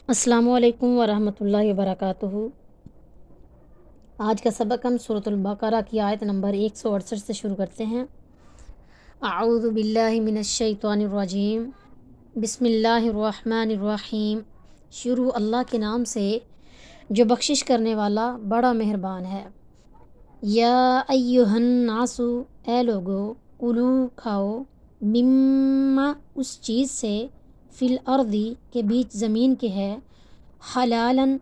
السلام علیکم ورحمۃ اللہ وبرکاتہ۔ آج کا سبق ہم سورۃ البقرہ کی آیت نمبر 168 سے شروع کرتے ہیں۔ اعوذ باللہ من الشیطان الرجیم، بسم اللہ الرحمن الرحیم۔ شروع اللہ کے نام سے جو بخشش کرنے والا بڑا مہربان ہے۔ یا ایہا الناس، اے لوگو، کلو کھاؤ، مما اس چیز سے، فی الارض کے بیچ زمین کے ہے، حلالن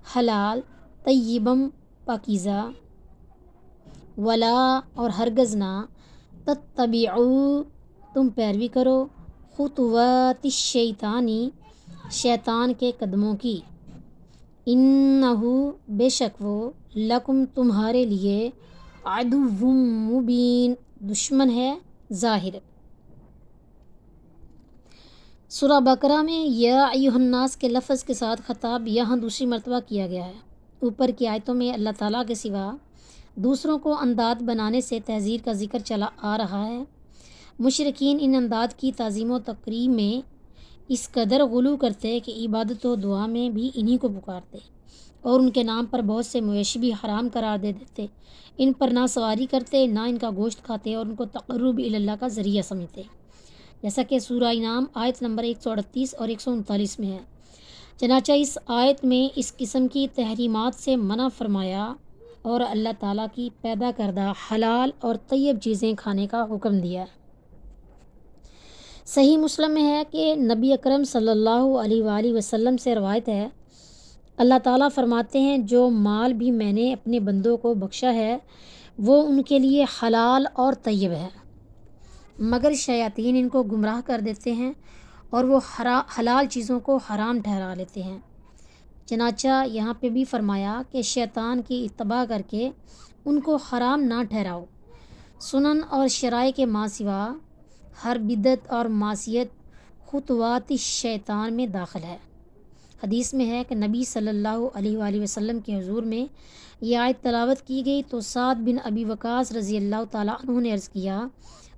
حلال، طیبم پاکیزہ، ولا اور ہرگز نہ، تتبعوا تم پیروی کرو، خطوات الشیطانی شیطان کے قدموں کی، انہو بے شک وہ، لکم تمہارے لیے، عدو مبین دشمن ہے ظاہر۔ سورہ بقرہ میں یا ایھا الناس کے لفظ کے ساتھ خطاب یہاں دوسری مرتبہ کیا گیا ہے۔ اوپر کی آیتوں میں اللہ تعالیٰ کے سوا دوسروں کو انداد بنانے سے تحذیر کا ذکر چلا آ رہا ہے۔ مشرکین ان انداد کی تعظیم و تقریب میں اس قدر غلو کرتے کہ عبادت و دعا میں بھی انہی کو پکارتے اور ان کے نام پر بہت سے مویشی بھی حرام قرار دے دیتے۔ ان پر نہ سواری کرتے، نہ ان کا گوشت کھاتے اور ان کو تقرب اللہ کا ذریعہ سمجھتے، جیسا کہ سورہ انعام آیت نمبر 138 اور 139 میں ہے۔ چنانچہ اس آیت میں اس قسم کی تحریمات سے منع فرمایا اور اللہ تعالیٰ کی پیدا کردہ حلال اور طیب چیزیں کھانے کا حکم دیا۔ صحیح مسلم میں ہے کہ نبی اکرم صلی اللہ علیہ وآلہ وسلم سے روایت ہے، اللہ تعالیٰ فرماتے ہیں جو مال بھی میں نے اپنے بندوں کو بخشا ہے وہ ان کے لیے حلال اور طیب ہے، مگر شیاطین ان کو گمراہ کر دیتے ہیں اور وہ حلال چیزوں کو حرام ٹھہرا لیتے ہیں۔ چنانچہ یہاں پہ بھی فرمایا کہ شیطان کی اتباع کر کے ان کو حرام نہ ٹھہراؤ۔ سنن اور شرائع کے ماں سوا ہر بدعت اور معصیت خطوات شیطان میں داخل ہے۔ حدیث میں ہے کہ نبی صلی اللہ علیہ وآلہ وسلم کے حضور میں یہ آیت تلاوت کی گئی تو سعد بن ابی وقاص رضی اللہ تعالیٰ عنہ نے عرض کیا،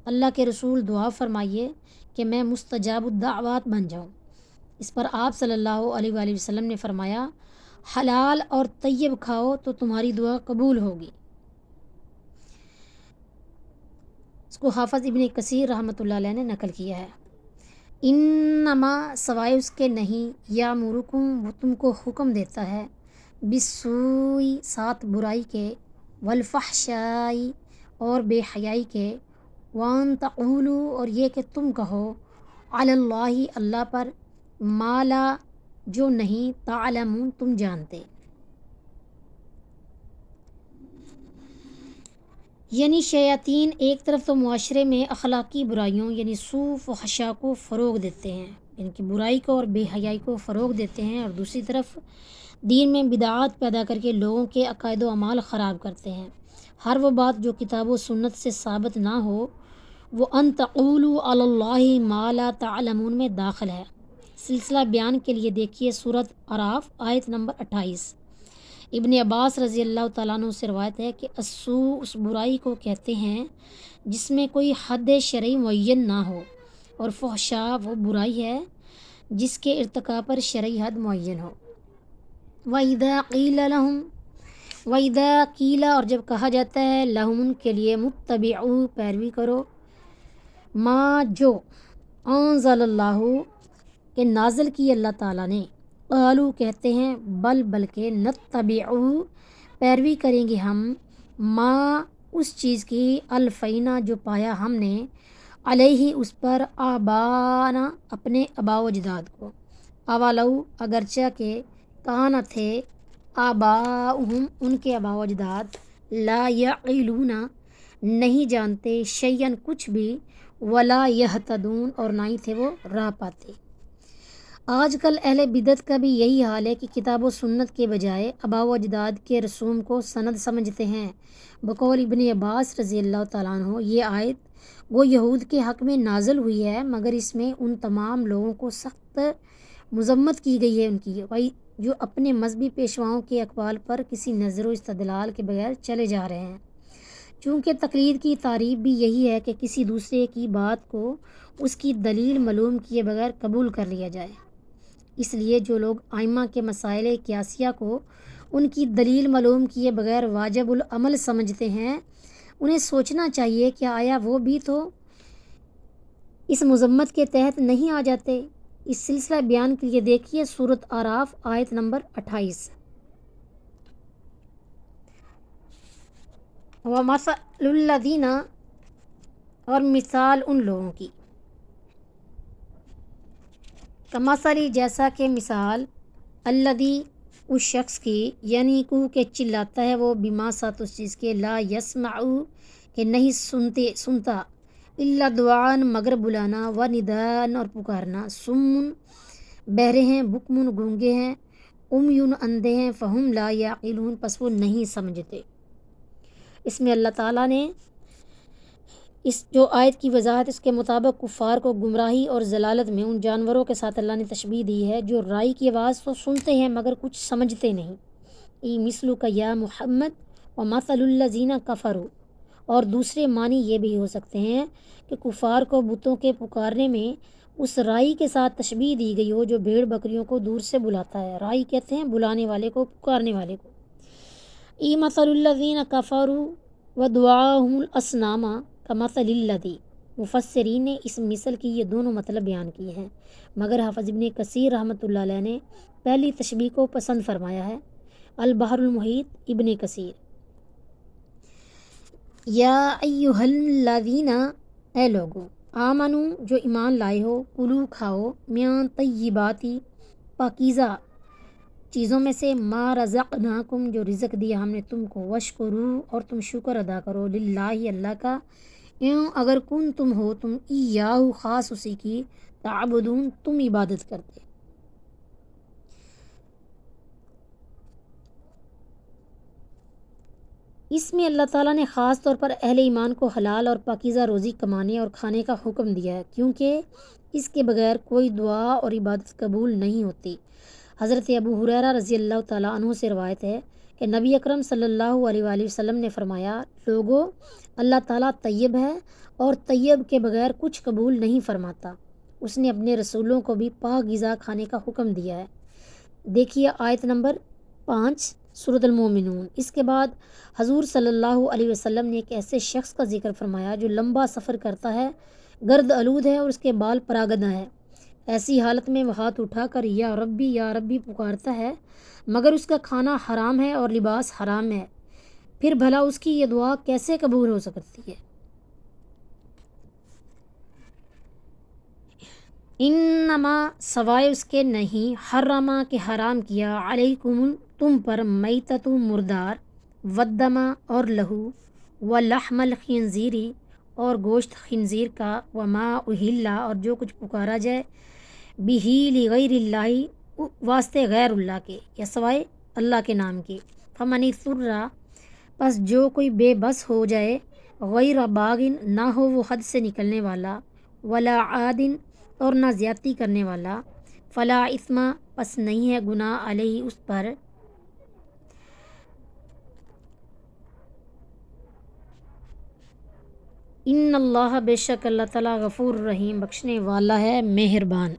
اللہ کے رسول دعا فرمائیے کہ میں مستجاب الدعوات بن جاؤں۔ اس پر آپ صلی اللہ علیہ وآلہ وسلم نے فرمایا، حلال اور طیب کھاؤ تو تمہاری دعا قبول ہوگی۔ اس کو حافظ ابن کثیر رحمۃ اللہ علیہ نے نقل کیا ہے۔ انما سوائے اس کے نہیں، یامرکم وہ تم کو حکم دیتا ہے، بالسوء ساتھ برائی کے، والفحشاء اور بے حیائی کے، وان تقولوا اور یہ کہ تم کہو، علی اللہ اللہ پر، ما لا جو نہیں، تعلمون تم جانتے۔ یعنی شیاطین ایک طرف تو معاشرے میں اخلاقی برائیوں یعنی سوء و فحشاء کو فروغ دیتے ہیں، ان کی برائی کو اور بے حیائی کو فروغ دیتے ہیں، اور دوسری طرف دین میں بدعات پیدا کر کے لوگوں کے عقائد و اعمال خراب کرتے ہیں۔ ہر وہ بات جو کتاب و سنت سے ثابت نہ ہو وہ ان تقولوا علی اللہ ما لا تعلمون میں داخل ہے۔ سلسلہ بیان کے لیے دیکھیے سورۃ اعراف آیت نمبر 28۔ ابن عباس رضی اللہ تعالیٰ عنہ سے روایت ہے کہ السوء اس برائی کو کہتے ہیں جس میں کوئی حد شرعی معین نہ ہو، اور فحشاء وہ برائی ہے جس کے ارتکاب پر شرعی حد معین ہو۔ وَإِذَا قِيلَ لَهُمْ وَإِذَا قِيلَ اور جب کہا جاتا ہے، لَهُمْ ان کے لیے، مُتَّبِعُوا پیروی کرو، ما جو، انزل اللہ کہ نازل کی اللہ تعالیٰ نے، قالوا کہتے ہیں، بلکہ نتبعو پیروی کریں گے ہم، ما اس چیز کی، الفینا جو پایا ہم نے، علیہ اس پر، آبانا اپنے آبا و اجداد کو، اولو اگرچہ کہ کانا تھے، آباؤہم ان کے آبا و اجداد، لا یعقلون نہیں جانتے، شیئن کچھ بھی، ولا یہتدون اور نہ ہی تھے وہ راہ پاتے۔ آج کل اہل بدعت کا بھی یہی حال ہے کہ کتاب و سنت کے بجائے آباء و اجداد کے رسوم کو سند سمجھتے ہیں۔ بقول ابن عباس رضی اللہ تعالیٰ عنہ یہ آیت وہ یہود کے حق میں نازل ہوئی ہے، مگر اس میں ان تمام لوگوں کو سخت مذمت کی گئی ہے ان کی، جو اپنے مذہبی پیشواؤں کے اقوال پر کسی نظر و استدلال کے بغیر چلے جا رہے ہیں۔ چونکہ تقلید کی تعریف بھی یہی ہے کہ کسی دوسرے کی بات کو اس کی دلیل معلوم کیے بغیر قبول کر لیا جائے۔ اس لیے جو لوگ ائمہ کے مسائل قیاسیہ کو ان کی دلیل معلوم کیے بغیر واجب العمل سمجھتے ہیں، انہیں سوچنا چاہیے کہ آیا وہ بھی تو اس مذمت کے تحت نہیں آ جاتے۔ اس سلسلہ بیان کے لیے دیکھیے سورۃ اعراف آیت نمبر 28۔ وَمَثَلُ الَّذِينَ، اور مثال ان لوگوں کی، کمثلی جیسا کہ مثال، الذی اس شخص کی، یعنی کو کہ چلاتا ہے وہ، بما ساتھ اس چیز کے، لا یسمع کہ نہیں سنتا، الا دعاء مگر بلانا، و نداء اور پکارنا، سم بہرے ہیں، بکم گونگے ہیں، امیون اندھے ہیں، فہم لا یعقلون پس وہ نہیں سمجھتے۔ اس میں اللہ تعالیٰ نے اس جو آیت کی وضاحت، اس کے مطابق کفار کو گمراہی اور ضلالت میں ان جانوروں کے ساتھ اللہ نے تشبیہ دی ہے جو رائی کی آواز تو سنتے ہیں مگر کچھ سمجھتے نہیں۔ ای مثلو کا یا محمد و مثل الذین کفروا، اور دوسرے معنی یہ بھی ہو سکتے ہیں کہ کفار کو بتوں کے پکارنے میں اس رائی کے ساتھ تشبیہ دی گئی ہو جو بھیڑ بکریوں کو دور سے بلاتا ہے۔ رائی کہتے ہیں بلانے والے کو، پکارنے والے کو۔ ای مثل الذین کفروا و دعاهم الاصنام کمثل الذی، مفسرین نے اس مثل کی یہ دونوں مطلب بیان کیے ہیں، مگر حافظ ابن کثیر رحمۃ اللہ علیہ نے پہلی تشبیہ کو پسند فرمایا ہے۔ البحر المحیط، ابن کثیر۔ یا ایہا الذین، اے لوگو، آمنو جو ایمان لائے ہو، کلو کھاؤ، من طیباتی پاکیزہ چیزوں میں سے، ما رزقناکم جو رزق دیا ہم نے تم کو، وشکرو اور تم شکر ادا کرو، للہ اللہ کا، اگر کن تم ہو تم ایاہو خاص اسی کی، تعبدون تم عبادت کرتے۔ اس میں اللہ تعالیٰ نے خاص طور پر اہل ایمان کو حلال اور پاکیزہ روزی کمانے اور کھانے کا حکم دیا ہے، کیونکہ اس کے بغیر کوئی دعا اور عبادت قبول نہیں ہوتی۔ حضرت ابو ہریرہ رضی اللہ تعالیٰ عنہ سے روایت ہے کہ نبی اکرم صلی اللہ علیہ وآلہ وسلم نے فرمایا، لوگو، اللہ تعالیٰ طیب ہے اور طیب کے بغیر کچھ قبول نہیں فرماتا۔ اس نے اپنے رسولوں کو بھی پاک غذا کھانے کا حکم دیا ہے۔ دیکھیے آیت نمبر 5 سورۃ المومنون۔ اس کے بعد حضور صلی اللہ علیہ وسلم نے ایک ایسے شخص کا ذکر فرمایا جو لمبا سفر کرتا ہے، گرد آلود ہے اور اس کے بال پراگندہ ہے۔ ایسی حالت میں وہ ہاتھ اٹھا کر یا ربی پکارتا ہے، مگر اس کا کھانا حرام ہے اور لباس حرام ہے، پھر بھلا اس کی یہ دعا کیسے قبول ہو سکتی ہے؟ انما سوائے اس کے نہیں، حرما کہ حرام کیا، علیکم تم پر، میتۃ مردار، ودما اور لہو، ولحم الخنزیری اور گوشت خنزیر کا، وما اہلا اور جو کچھ پکارا جائے، بہ لغیر اللہ واسطے غیر اللہ کے یا سوائے اللہ کے نام کے، فمن اضطر پس جو کوئی بے بس ہو جائے، غیر باغن نہ ہو وہ حد سے نکلنے والا، ولا عادن اور نہ زیادتی کرنے والا، فلا اثم پس نہیں ہے گناہ علیہ اس پر، ان اللہ بے شک اللہ تعالیٰ غفور رحیم بخشنے والا ہے، مہربان۔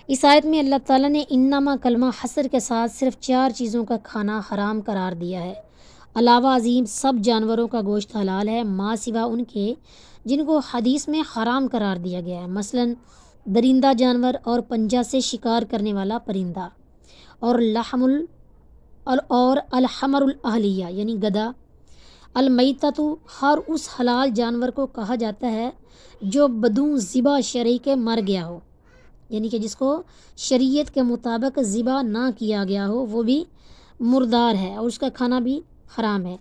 اس آیت میں اللہ تعالیٰ نے انما کلمہ حصر کے ساتھ صرف 4 چیزوں کا کھانا حرام قرار دیا ہے۔ علاوہ عظیم سب جانوروں کا گوشت حلال ہے، ما سوا ان کے جن کو حدیث میں حرام قرار دیا گیا ہے، مثلا درندہ جانور اور پنجہ سے شکار کرنے والا پرندہ، اور الحمر الاہلیہ یعنی گدھا، المیتۃ ہر اس حلال جانور کو کہا جاتا ہے جو بدون ذبح شرعی کے مر گیا ہو، یعنی کہ جس کو شریعت کے مطابق ذبح نہ کیا گیا ہو وہ بھی مردار ہے اور اس کا کھانا بھی حرام ہے،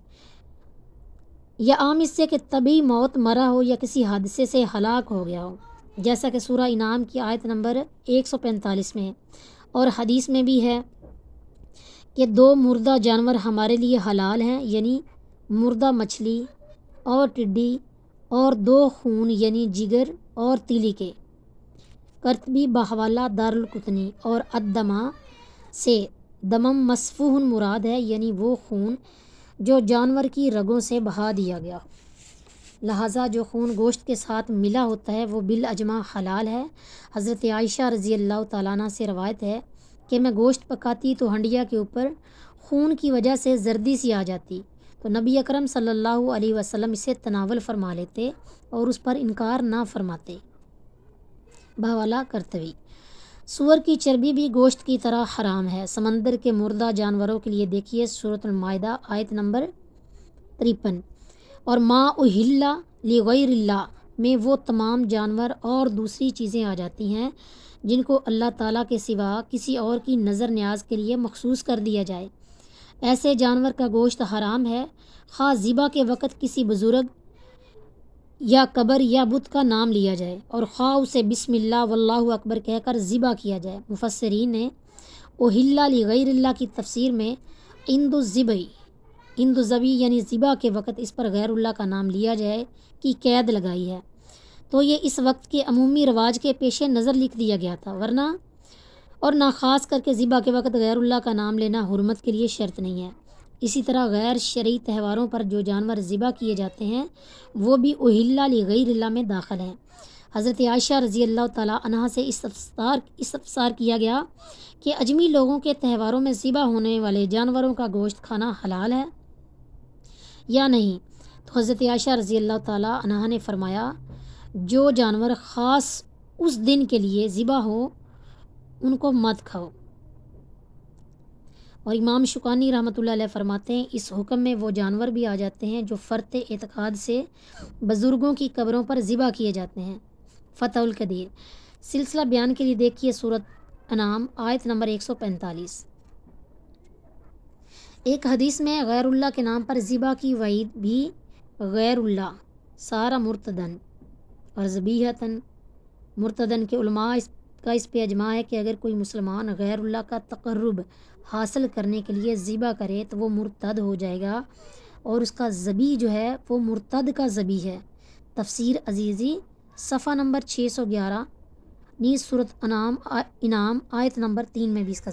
یا عام اس سے کہ طبی موت مرا ہو یا کسی حادثے سے ہلاک ہو گیا ہو، جیسا کہ سورہ انعام کی آیت نمبر 145 میں ہے، اور حدیث میں بھی ہے کہ 2 مردہ جانور ہمارے لیے حلال ہیں، یعنی مردہ مچھلی اور ٹڈی، اور 2 خون یعنی جگر اور تیلی کے، کرتبی بحوالہ دارالقطنی، اور الدمہ سے دمم مسفوح مراد ہے، یعنی وہ خون جو جانور کی رگوں سے بہا دیا گیا ہو۔ لہٰذا جو خون گوشت کے ساتھ ملا ہوتا ہے وہ بالاجماع حلال ہے۔ حضرت عائشہ رضی اللہ تعالیٰ عنہ سے روایت ہے کہ میں گوشت پکاتی تو ہنڈیا کے اوپر خون کی وجہ سے زردی سی آ جاتی تو نبی اکرم صلی اللہ علیہ وسلم اسے تناول فرما لیتے اور اس پر انکار نہ فرماتے۔ بحوالہ کرتوی۔ سور کی چربی بھی گوشت کی طرح حرام ہے۔ سمندر کے مردہ جانوروں کے لیے دیکھیے سورۃ المائدہ آیت نمبر 53۔ اور ما اہل لغیر اللہ میں وہ تمام جانور اور دوسری چیزیں آ جاتی ہیں جن کو اللہ تعالیٰ کے سوا کسی اور کی نظر نیاز کے لیے مخصوص کر دیا جائے۔ ایسے جانور کا گوشت حرام ہے، خواہ ذبح کے وقت کسی بزرگ یا قبر یا بت کا نام لیا جائے اور خواہ اسے بسم اللہ واللہ اکبر کہہ کر ذبح کیا جائے۔ مفسرین نے اہل لغیر اللہ کی تفسیر میں عند الذبح یعنی ذبح کے وقت اس پر غیر اللہ کا نام لیا جائے کی قید لگائی ہے، تو یہ اس وقت کے عمومی رواج کے پیش نظر لکھ دیا گیا تھا، ورنہ اور نہ خاص کر کے ذبح کے وقت غیر اللہ کا نام لینا حرمت کے لیے شرط نہیں ہے۔ اسی طرح غیر شرعی تہواروں پر جو جانور ذبح کیے جاتے ہیں وہ بھی اہل لغیر اللہ میں داخل ہیں۔ حضرت عائشہ رضی اللہ تعالیٰ عنہ سے استفسار کیا گیا کہ اجمی لوگوں کے تہواروں میں ذبح ہونے والے جانوروں کا گوشت کھانا حلال ہے یا نہیں، تو حضرت عائشہ رضی اللہ تعالیٰ عنہ نے فرمایا جو جانور خاص اس دن کے لیے ذبح ہو ان کو مت کھاؤ۔ اور امام شوکانی رحمۃ اللہ علیہ فرماتے ہیں اس حکم میں وہ جانور بھی آ جاتے ہیں جو فرط اعتقاد سے بزرگوں کی قبروں پر ذبح کیے جاتے ہیں۔ فتح القدیر۔ سلسلہ بیان کے لیے دیکھیے سورۃ انعام آیت نمبر 145۔ ایک حدیث میں غیر اللہ کے نام پر ذبح کی وعید بھی غیر اللہ سارا مرتدن اور ذبیحتن مرتدن کے علماء کا اس پہ اجماع ہے کہ اگر کوئی مسلمان غیر اللہ کا تقرب حاصل کرنے کے لیے ذبح کرے تو وہ مرتد ہو جائے گا اور اس کا ذبیح جو ہے وہ مرتد کا ذبیح ہے۔ تفسیر عزیزی صفحہ نمبر 611 نیز سورۃ انعام آیت نمبر 3 میں بھی اس کا